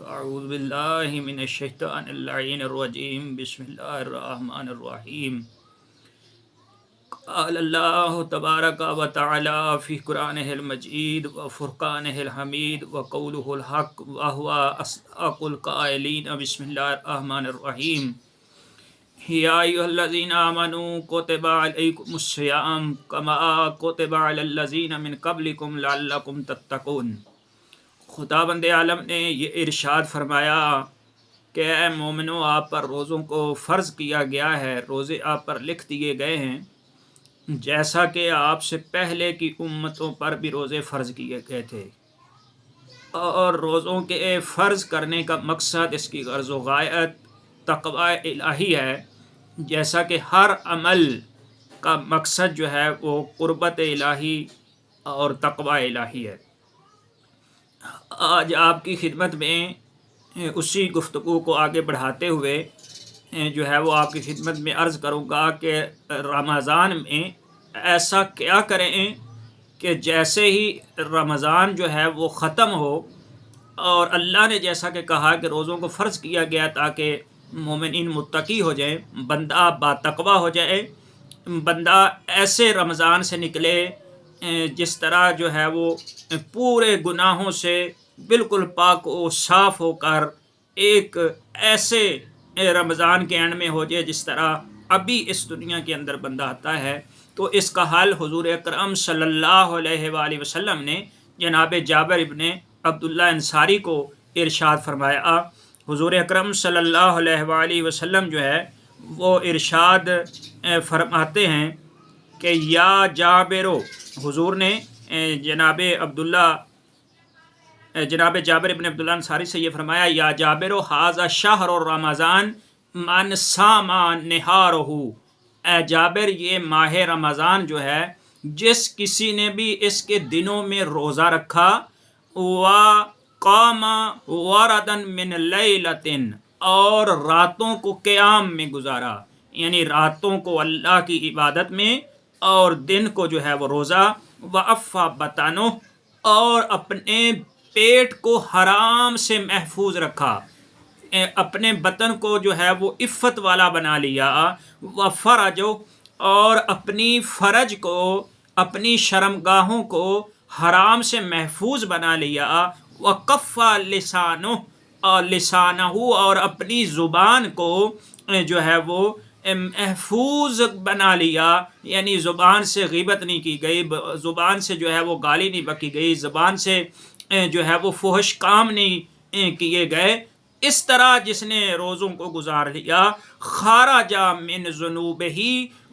اعوذ باللہ من الشیطان اللعین الرجیم بسم اللہ الرحمن الرحیم قال اللہ تبارک و تعالی فی قرآنہ المجید و فرقانہ الحمید و قولہ الحق وہو اصدق القائلین بسم اللہ الرحمن الرحیم یا ایھا الذین آمنوا کتب علیکم الصیام کما کتب علی الذین من قبلکم لعلکم تتقون۔ خداوند عالم نے یہ ارشاد فرمایا کہ اے مومنو، آپ پر روزوں کو فرض کیا گیا ہے، روزے آپ پر لکھ دیے گئے ہیں جیسا کہ آپ سے پہلے کی امتوں پر بھی روزے فرض کیے گئے تھے۔ اور روزوں کے فرض کرنے کا مقصد، اس کی غرض و غایت تقوی الہی ہے، جیسا کہ ہر عمل کا مقصد جو ہے وہ قربت الہی اور تقوی الہی ہے۔ آج آپ کی خدمت میں اسی گفتگو کو آگے بڑھاتے ہوئے جو ہے وہ آپ کی خدمت میں عرض کروں گا کہ رمضان میں ایسا کیا کریں کہ جیسے ہی رمضان جو ہے وہ ختم ہو، اور اللہ نے جیسا کہ کہا کہ روزوں کو فرض کیا گیا تاکہ مومنین متقی ہو جائیں، بندہ باتقوی ہو جائے، بندہ ایسے رمضان سے نکلے جس طرح جو ہے وہ پورے گناہوں سے بالکل پاک و صاف ہو کر ایک ایسے رمضان کے اینڈ میں ہو جائے جس طرح ابھی اس دنیا کے اندر بندہ آتا ہے۔ تو اس کا حل حضور اکرم صلی اللہ علیہ وآلہ وسلم نے جناب جابر ابن عبداللہ انصاری کو ارشاد فرمایا۔ حضور اکرم صلی اللہ علیہ وآلہ وسلم جو ہے وہ ارشاد فرماتے ہیں کہ یا جابرو، حضور نے جناب جابر ابن عبداللہ انصاری سے یہ فرمایا، یا جابرو ھذا شہر رمضان من صام نہارہ، اے جابر یہ ماہ رمضان جو ہے جس کسی نے بھی اس کے دنوں میں روزہ رکھا، وقام وردا من لیلۃ، اور راتوں کو قیام میں گزارا، یعنی راتوں کو اللہ کی عبادت میں اور دن کو جو ہے وہ روزہ، وعفا بطنہ، اور اپنے پیٹ کو حرام سے محفوظ رکھا، اپنے بطن کو جو ہے وہ عفت والا بنا لیا، وفرج، اور اپنی فرج کو، اپنی شرمگاہوں کو حرام سے محفوظ بنا لیا، وکف لسانہ، اور اپنی زبان کو جو ہے وہ محفوظ بنا لیا، یعنی زبان سے غیبت نہیں کی گئی، زبان سے جو ہے وہ گالی نہیں بکی گئی، زبان سے جو ہے وہ فحش کام نہیں کیے گئے۔ اس طرح جس نے روزوں کو گزار لیا، خارج من ذنوبہ،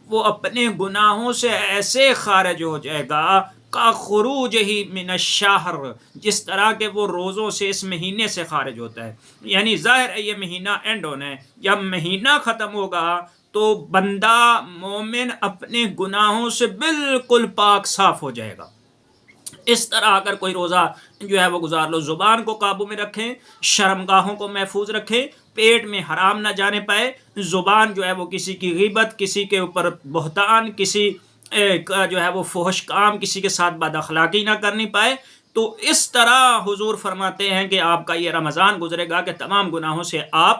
وہ اپنے گناہوں سے ایسے خارج ہو جائے گا کا خروج ہی من الشہر، جس طرح کہ وہ روزوں سے اس مہینے سے خارج ہوتا ہے۔ یعنی ظاہر ہے یہ مہینہ اینڈ ہونا ہے، جب مہینہ ختم ہوگا تو بندہ مومن اپنے گناہوں سے بالکل پاک صاف ہو جائے گا۔ اس طرح اگر کوئی روزہ جو ہے وہ گزار لو، زبان کو قابو میں رکھیں، شرمگاہوں کو محفوظ رکھیں، پیٹ میں حرام نہ جانے پائے، زبان جو ہے وہ کسی کی غیبت، کسی کے اوپر بہتان، کسی کا جو ہے وہ فحش کام، کسی کے ساتھ بد اخلاقی نہ کرنی پائے، تو اس طرح حضور فرماتے ہیں کہ آپ کا یہ رمضان گزرے گا کہ تمام گناہوں سے آپ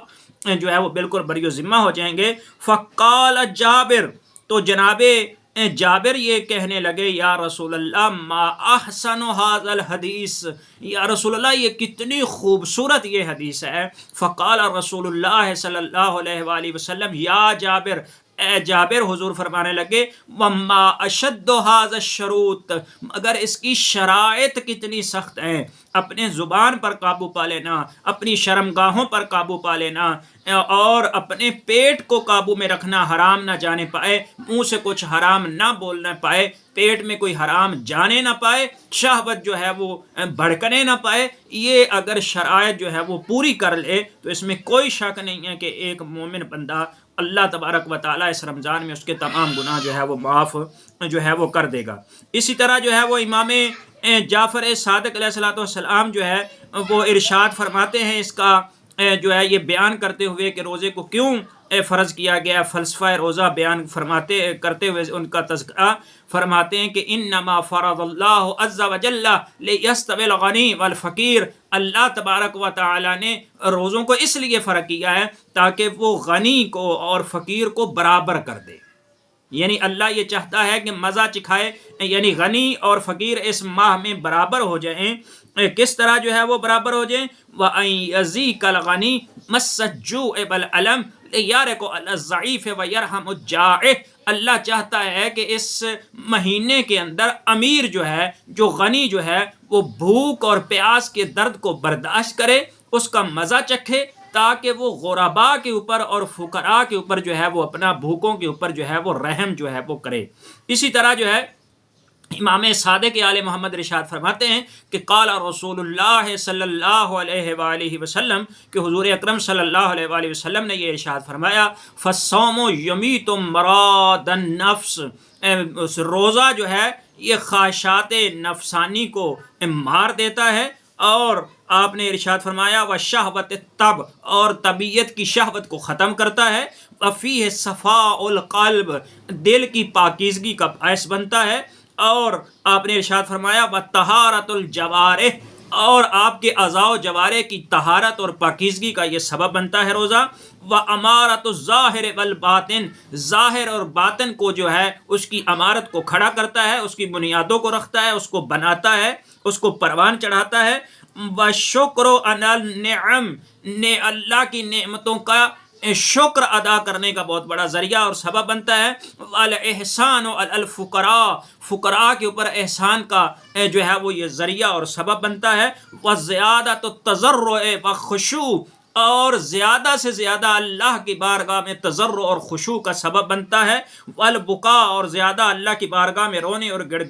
جو ہے وہ بالکل بری و ذمہ ہو جائیں گے۔ فقال جابر، تو جناب جابر یہ کہنے لگے، یا رسول اللہ ما احسن ھذا الحدیث، یا رسول اللہ یہ کتنی خوبصورت یہ حدیث ہے۔ فقال رسول اللہ صلی اللہ علیہ وآلہ وسلم، یا جابر، اے جابر، حضور فرمانے لگے، وما اشد ھذا الشروط، مگر اس کی شرائط کتنی سخت ہیں۔ اپنے زبان پر قابو پا لینا، اپنی شرمگاہوں پر قابو پا لینا، اور اپنے پیٹ کو قابو میں رکھنا، حرام نہ جانے پائے، منہ سے کچھ حرام نہ بولنا پائے، پیٹ میں کوئی حرام جانے نہ پائے، شہوت جو ہے وہ بھڑکنے نہ پائے، یہ اگر شرائط جو ہے وہ پوری کر لے تو اس میں کوئی شک نہیں ہے کہ ایک مومن بندہ اللہ تبارک و تعالیٰ اس رمضان میں اس کے تمام گناہ جو ہے وہ معاف جو ہے وہ کر دے گا۔ اسی طرح جو ہے وہ امام جعفر صادق علیہ السلام جو ہے وہ ارشاد فرماتے ہیں، اس کا جو ہے یہ بیان کرتے ہوئے کہ روزے کو کیوں فرض کیا گیا. فلسفہ روزہ بیان کرتے ہوئے ان کا تذکرہ فرماتے ہیں کہ انما فرض اللہ عز وجل لیستوی الغنی والفقیر. اللہ تبارک و تعالی نے روزوں کو اس لیے فرض کیا ہے تاکہ وہ غنی کو اور فقیر کو برابر کر دے. یعنی اللہ یہ چاہتا ہے کہ مزہ چکھائے، یعنی غنی اور فقیر اس ماہ میں برابر ہو جائیں. کس طرح جو ہے وہ برابر ہو جائیں؟ وَأَن يَزِيكَ الْغَنِي مَسَّ الجُّوعِ وَالْأَلَمِ لِيَرِقُ عَلَى الضَّعِيفِ وَيَرْحَمُ الجَّائِعَ. اللہ چاہتا ہے کہ اس مہینے کے اندر امیر جو ہے، جو غنی جو ہے، وہ بھوک اور پیاس کے درد کو برداشت کرے، اس کا مزہ چکھے، تاکہ وہ غرباء کے اوپر اور فقراء کے اوپر جو ہے وہ اپنا بھوکوں کے اوپر جو ہے وہ رحم جو ہے وہ کرے. اسی طرح جو ہے امام صادق آل محمد ارشاد فرماتے ہیں کہ قال رسول اللہ صلی اللہ علیہ وآلہ وسلم، کہ حضور اکرم صلی اللہ علیہ وآلہ وسلم نے یہ ارشاد فرمایا فالصوم یمیت مراد النفس. روزہ جو ہے یہ خواہشات نفسانی کو مار دیتا ہے. اور آپ نے ارشاد فرمایا وشہوت الطب، اور طبیعت کی شہوت کو ختم کرتا ہے. وفیہ صفاء القلب، دل کی پاکیزگی کا باعث بنتا ہے. اور آپ نے ارشاد فرمایا وطہارت الجوارح، اور آپ کے اعضاء و جوارح کی طہارت اور پاکیزگی کا یہ سبب بنتا ہے روزہ. وامارت الظاہر والباطن، ظاہر اور باطن کو جو ہے اس کی امارت کو کھڑا کرتا ہے، اس کی بنیادوں کو رکھتا ہے، اس کو بناتا ہے، اس کو پروان چڑھاتا ہے. وشکر علی النعم، نے اللہ کی نعمتوں کا شکر ادا کرنے کا بہت بڑا ذریعہ اور سبب بنتا ہے. والاحسان علی الفقراء، فقراء کے اوپر احسان کا جو ہے وہ یہ ذریعہ اور سبب بنتا ہے. وزیادۃ التضرع وخشوع، اور زیادہ سے زیادہ اللہ کی بارگاہ میں تضرع اور خشوع کا سبب بنتا ہے. والبکاء، اور زیادہ اللہ کی بارگاہ میں رونے اور گڑ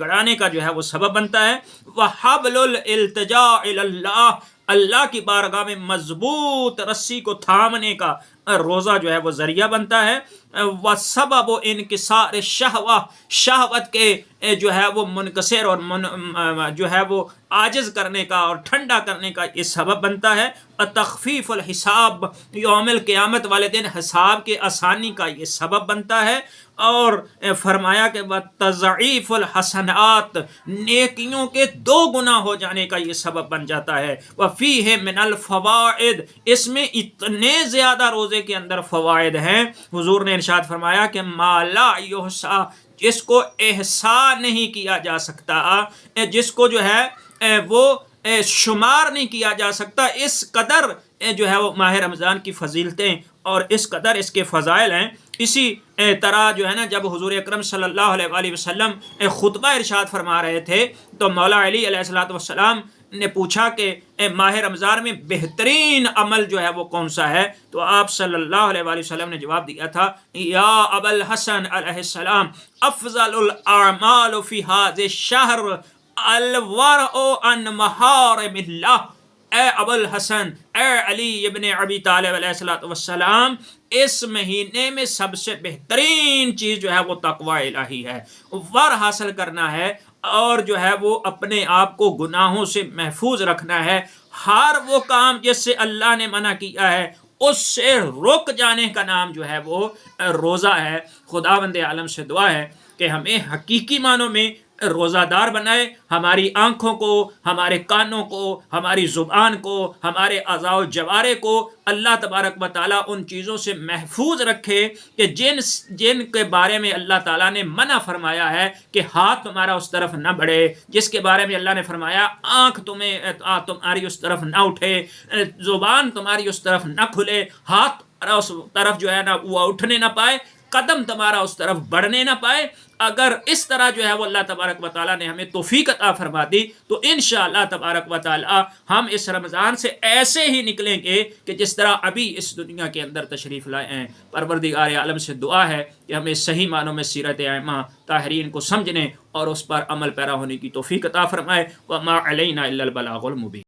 گڑانے کا جو ہے وہ سبب بنتا ہے. وحبل الالتجاء الی اللہ، اللہ کی بارگاہ میں مضبوط رسی کو تھامنے کا روزہ جو ہے وہ ذریعہ بنتا ہے. وسبب انکسار الشہوہ، شہوت کے جو ہے وہ منکسر اور جو ہے وہ عاجز کرنے کا اور ٹھنڈا کرنے کا یہ سبب بنتا ہے. تخفیف الحساب، یوم القیامت والے دن حساب کے آسانی کا یہ سبب بنتا ہے. اور فرمایا کہ تضعیف الحسنات، نیکیوں کے 2 گنا ہو جانے کا یہ سبب بن جاتا ہے. وفیہ من الفوائد، اس میں اتنے زیادہ روزے کے اندر فوائد ہیں. حضور نے ارشاد فرمایا کہ ما لا یحصیٰ، جس کو احصاء نہیں کیا جا سکتا، جس کو جو ہے وہ شمار نہیں کیا جا سکتا. اس قدر جو ہے وہ ماہ رمضان کی فضیلتیں اور اس قدر اس کے فضائل ہیں. اسی طرح جو ہے نا جب حضور اکرم صلی اللہ علیہ وآلہ وسلم خطبہ ارشاد فرما رہے تھے تو مولا علی علیہ الصلوۃ والسلام نے پوچھا کہ ماہ رمضان میں بہترین عمل جو ہے وہ کون سا ہے؟ تو آپ صلی اللہ علیہ وآلہ وسلم نے جواب دیا تھا یا ابا الحسن علیہ السلام افضل الاعمال فی ھذا الشہر الورع عن محارم اللہ. اے ابو الحسن، اے علی ابن ابی طالب علیہ الصلوۃ والسلام، اس مہینے میں سب سے بہترین چیز جو ہے وہ تقوی الہی ہے، ور حاصل کرنا ہے، اور جو ہے وہ اپنے آپ کو گناہوں سے محفوظ رکھنا ہے. ہر وہ کام جس سے اللہ نے منع کیا ہے اس سے رک جانے کا نام جو ہے وہ روزہ ہے. خداوند عالم سے دعا ہے کہ ہمیں حقیقی معنوں میں روزہ دار بنائے، ہماری آنکھوں کو، ہمارے کانوں کو، ہماری زبان کو، ہمارے اعضاء و جوارح کو اللہ تبارک و تعالیٰ ان چیزوں سے محفوظ رکھے کہ جن کے بارے میں اللہ تعالیٰ نے منع فرمایا ہے کہ ہاتھ تمہارا اس طرف نہ بڑھے، جس کے بارے میں اللہ نے فرمایا آنکھ تمہاری اس طرف نہ اٹھے، زبان تمہاری اس طرف نہ کھلے، ہاتھ اس طرف جو ہے نا وہ اٹھنے نہ پائے، قدم تمہارا اس طرف بڑھنے نہ پائے. اگر اس طرح جو ہے وہ اللہ تبارک و تعالیٰ نے ہمیں توفیق عطا فرما دی تو انشاءاللہ تبارک و تعالیٰ ہم اس رمضان سے ایسے ہی نکلیں گے کہ جس طرح ابھی اس دنیا کے اندر تشریف لائے ہیں. پروردگار عالم سے دعا ہے کہ ہمیں صحیح معنوں میں سیرت ائمہ طاہرین کو سمجھنے اور اس پر عمل پیرا ہونے کی توفیق عطا فرمائے. وما علینا الا البلاغ المبین.